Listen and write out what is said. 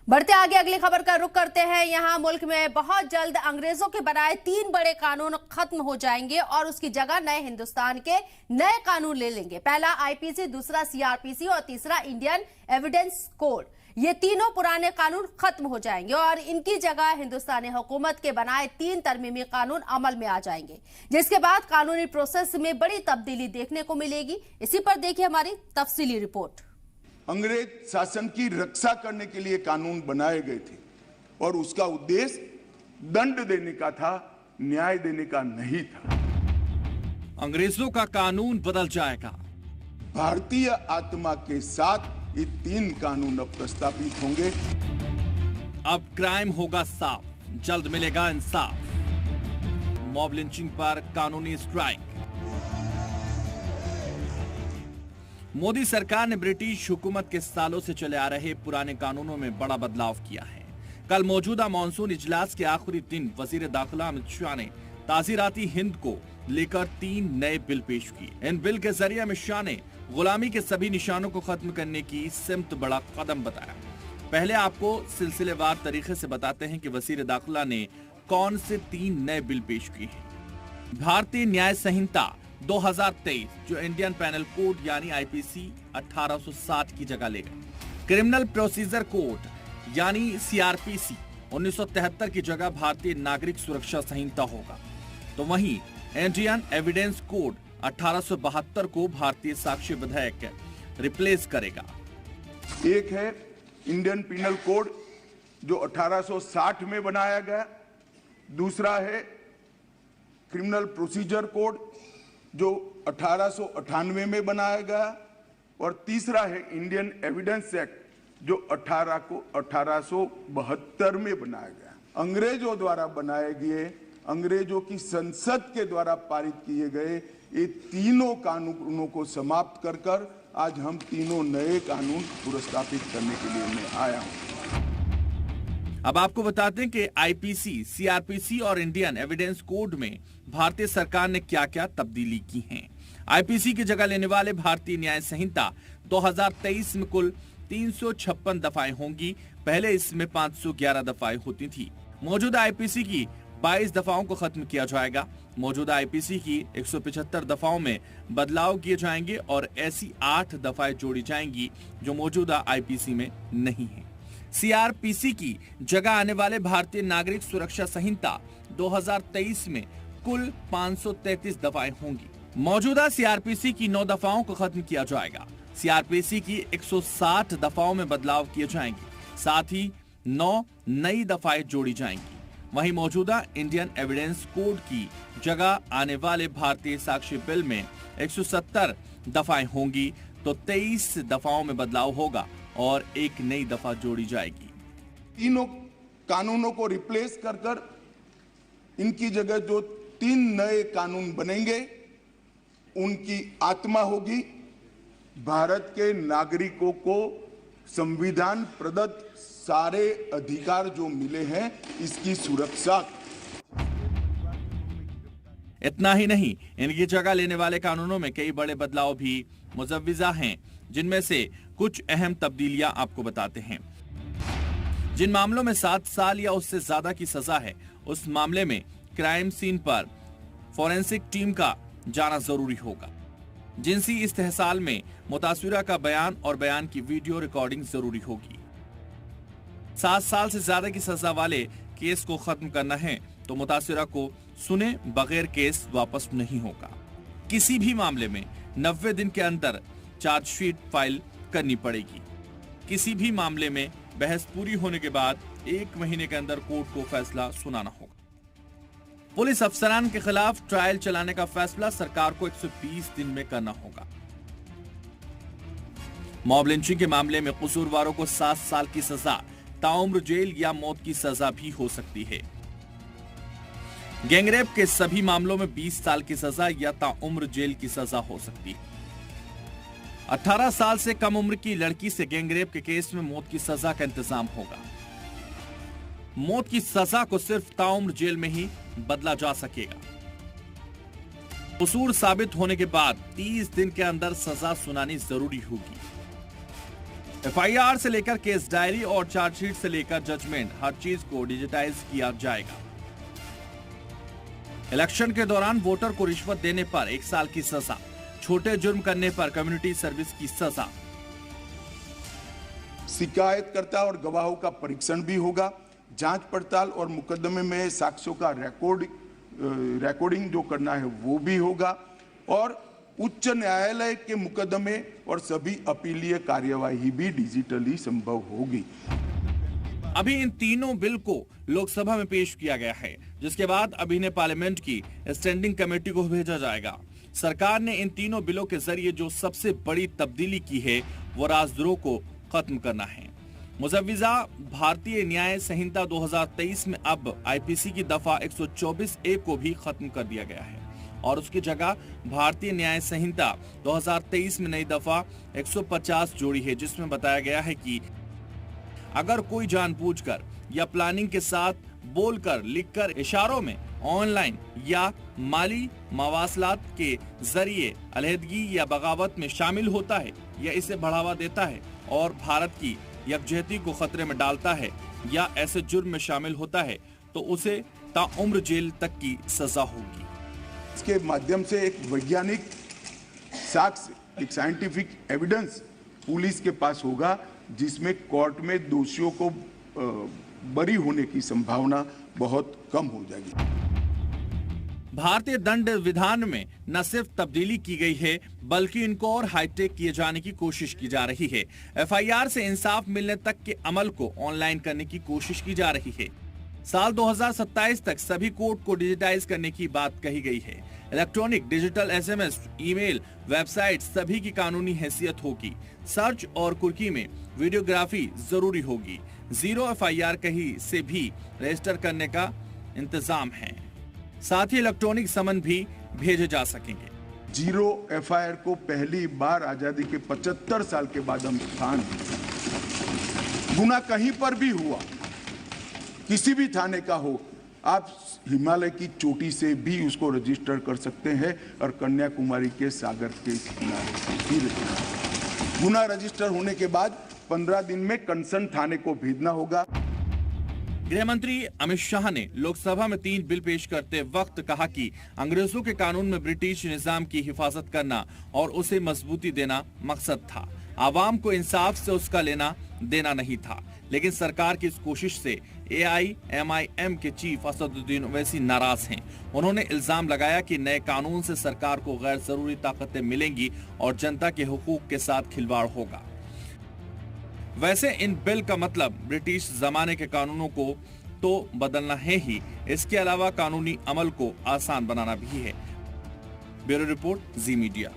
बढ़ते आगे अगली खबर का रुख करते हैं। यहाँ मुल्क में बहुत जल्द अंग्रेजों के बनाए 3 बड़े कानून खत्म हो जाएंगे और उसकी जगह नए हिंदुस्तान के नए कानून ले लेंगे। पहला आईपीसी, दूसरा सीआरपीसी और तीसरा इंडियन एविडेंस कोड। ये तीनों पुराने कानून खत्म हो जाएंगे और इनकी जगह हिंदुस्तानी हुकूमत के बनाए 3 तरमीमी कानून अमल में आ जाएंगे, जिसके बाद कानूनी प्रोसेस में बड़ी तब्दीली देखने को मिलेगी। इसी पर देखिए हमारी तफसीली रिपोर्ट। अंग्रेज शासन की रक्षा करने के लिए कानून बनाए गए थे और उसका उद्देश्य दंड देने का था, न्याय देने का नहीं था। अंग्रेजों का कानून बदल जाएगा। भारतीय आत्मा के साथ ये 3 कानून अब प्रस्तावित होंगे। अब क्राइम होगा साफ, जल्द मिलेगा इंसाफ। मॉब लिंचिंग पर कानूनी स्ट्राइक। मोदी सरकार ने ब्रिटिश हुकूमत के सालों से चले आ रहे पुराने कानूनों में बड़ा बदलाव किया है। कल मौजूदा मानसून इजलास के आखिरी दिन वजीर दाखिला अमित शाह ने ताजीराती हिंद को लेकर 3 नए बिल पेश किए। इन बिल के जरिए अमित शाह ने गुलामी के सभी निशानों को खत्म करने की सिमत बड़ा कदम बताया। पहले आपको सिलसिलेवार तरीके से बताते हैं कि वजीर दाखिला ने कौन से 3 नए बिल पेश किए हैं। भारतीय न्याय संहिता 2023 जो इंडियन पैनल कोड यानी आईपीसी 1860 की जगह लेगा। क्रिमिनल प्रोसीजर कोड यानी सीआरपीसी 1973 की जगह भारतीय नागरिक सुरक्षा संहिता होगा। तो वहीं इंडियन एविडेंस कोड 1872 को भारतीय साक्ष्य विधेयक रिप्लेस करेगा। एक है इंडियन पिनल कोड जो 1860 में बनाया गया, दूसरा है क्रिमिनल प्रोसीजर कोड जो 1898 में बनाया गया और तीसरा है इंडियन एविडेंस एक्ट जो 1872 में बनाया गया। अंग्रेजों द्वारा बनाए गए, अंग्रेजों की संसद के द्वारा पारित किए गए ये तीनों कानूनों को समाप्त कर आज हम 3 नए कानून पुरस्कृत करने के लिए मैं आया हूं। अब आपको बताते हैं कि आईपीसी, सीआरपीसी और इंडियन एविडेंस कोड में भारतीय सरकार ने क्या क्या तब्दीली की है। आईपीसी की जगह लेने वाले भारतीय न्याय संहिता 2023 में कुल 356 दफाएं होंगी। पहले इसमें 511 दफाएं होती थी। मौजूदा आईपीसी की 22 दफाओं को खत्म किया जाएगा। मौजूदा आईपीसी की 175 दफाओं में बदलाव किए जाएंगे और ऐसी 8 दफाएं जोड़ी जाएंगी जो मौजूदा आईपीसी में नहीं है। सीआरपीसी की जगह आने वाले भारतीय नागरिक सुरक्षा संहिता 2023 में कुल 533 दफाएं होंगी। मौजूदा सीआरपीसी की 9 दफाओं को खत्म किया जाएगा। सीआरपीसी की 160 दफाओं में बदलाव किए जाएंगे, साथ ही 9 नई दफाएं जोड़ी जाएंगी। वहीं मौजूदा इंडियन एविडेंस कोड की जगह आने वाले भारतीय साक्ष्य बिल में 170 दफाएं होंगी, तो 23 दफाओं में बदलाव होगा और एक नई दफा जोड़ी जाएगी। तीनों कानूनों को रिप्लेस कर इनकी जगह जो 3 नए कानून बनेंगे उनकी आत्मा होगी भारत के नागरिकों को संविधान प्रदत्त सारे अधिकार जो मिले हैं इसकी सुरक्षा। इतना ही नहीं, इनकी जगह लेने वाले कानूनों में कई बड़े बदलाव भी मुजव्विजा हैं, जिनमें से कुछ अहम तब्दीलियां आपको बताते हैं। जिन मामलों में 7 साल या उससे ज्यादा की सजा है, उस मामले में क्राइम सीन पर फोरेंसिक टीम का जाना जरूरी होगा। जिनसी इस्तेहसाल में मुतासिरा का बयान और बयान की वीडियो रिकॉर्डिंग जरूरी होगी। 7 साल से ज्यादा की सजा वाले केस को खत्म करना है तो मुतासिरा को सुने बगैर केस वापस नहीं होगा। किसी भी मामले में 90 दिन के अंदर चार्जशीट फाइल करनी पड़ेगी। किसी भी मामले में बहस पूरी होने के बाद 1 महीने के अंदर कोर्ट को फैसला सुनाना होगा। पुलिस अफसरान के खिलाफ ट्रायल चलाने का फैसला सरकार को 120 दिन में करना होगा। मॉब लिंचिंग के मामले में कसूरवारों को 7 साल की सजा, ताउम्र जेल या मौत की सजा भी हो सकती है। गैंगरेप के सभी मामलों में 20 साल की सजा या ताउम्र जेल की सजा हो सकती है। 18 साल से कम उम्र की लड़की से गैंगरेप के केस में मौत की सजा का इंतजाम होगा। मौत की सजा को सिर्फ ताउम्र जेल में ही बदला जा सकेगा। कसूर साबित होने के बाद 30 दिन के अंदर सजा सुनानी जरूरी होगी। FIR से लेकर केस डायरी और चार्जशीट से लेकर जजमेंट, हर चीज को डिजिटाइज किया जाएगा। इलेक्शन के दौरान वोटर को रिश्वत देने पर 1 साल की सजा, छोटे जुर्म करने पर कम्युनिटी सर्विस की सजा। शिकायतकर्ता और गवाहों का परीक्षण भी होगा। जांच पड़ताल और मुकदमे में साक्ष्यों का रिकॉर्डिंग जो करना है वो भी होगा और उच्च न्यायालय के मुकदमे और सभी अपीलीय कार्यवाही भी डिजिटली संभव होगी। अभी इन तीनों बिल को लोकसभा में पेश किया गया है, जिसके बाद अभी इन्हें पार्लियामेंट की स्टैंडिंग कमेटी को भेजा जाएगा। सरकार ने इन तीनों बिलों के जरिए जो सबसे बड़ी तब्दीली की है वो राजद्रोह को खत्म करना है। मुजव्विजा भारतीय न्याय संहिता 2023 में अब IPC की दफा 124A को भी खत्म कर दिया गया है और उसकी जगह भारतीय न्याय संहिता 2023 में नई दफा 150 जोड़ी है, जिसमें बताया गया है कि अगर कोई जानबूझकर या प्लानिंग के साथ बोलकर, लिखकर, इशारों में, ऑनलाइन या माली मवासलात के जरिए अलहदगी या बगावत में शामिल होता है या इसे बढ़ावा देता है और भारत की यकजहती को खतरे में डालता है या ऐसे जुर्म में शामिल होता है तो उसे ताउम्र जेल तक की सजा होगी। इसके माध्यम से एक वैज्ञानिक साक्ष्य, एक साइंटिफिक एविडेंस पुलिस के पास होगा, जिसमें कोर्ट में दोषियों को बरी होने की संभावना बहुत कम हो जाएगी। भारतीय दंड विधान में न सिर्फ तब्दीली की गई है बल्कि इनको और हाईटेक किए जाने की कोशिश की जा रही है। FIR से इंसाफ मिलने तक के अमल को ऑनलाइन करने की कोशिश की जा रही है। साल 2027 तक सभी कोर्ट को डिजिटाइज करने की बात कही गई है। Electronic, digital SMS, email, website सभी की कानूनी हैसियत होगी। सर्च और कुर्की में वीडियोग्राफी जरूरी होगी। 0 FIR कहीं से भी रजिस्टर करने का इंतजाम है। साथ ही इलेक्ट्रॉनिक समन भी भेजे जा सकेंगे। 0 FIR को पहली बार आजादी के 75 साल के बाद हम स्थान, गुना कहीं पर भी हुआ, किसी भी थाने का हो, आप हिमालय की चोटी से भी उसको रजिस्टर कर सकते हैं और कन्याकुमारी के सागर के किनारे भी रजिस्टर। गुना रजिस्टर होने के बाद 15 दिन में कंसर्न थाने को भेजना होगा। गृह मंत्री अमित शाह ने लोकसभा में 3 बिल पेश करते वक्त कहा कि अंग्रेजों के कानून में ब्रिटिश निजाम की हिफाजत करना और उसे मजबूती देना मकसद था। आवाम को इंसाफ से उसका लेना देना नहीं था। लेकिन सरकार की इस कोशिश से AIMIM के चीफ असदुद्दीन ओवैसी नाराज हैं। उन्होंने इल्जाम लगाया कि नए कानून से सरकार को गैर जरूरी ताकतें मिलेंगी और जनता के हुकूक के साथ खिलवाड़ होगा। वैसे इन बिल का मतलब ब्रिटिश जमाने के कानूनों को तो बदलना है ही, इसके अलावा कानूनी अमल को आसान बनाना भी है। ब्यूरो रिपोर्ट, जी मीडिया।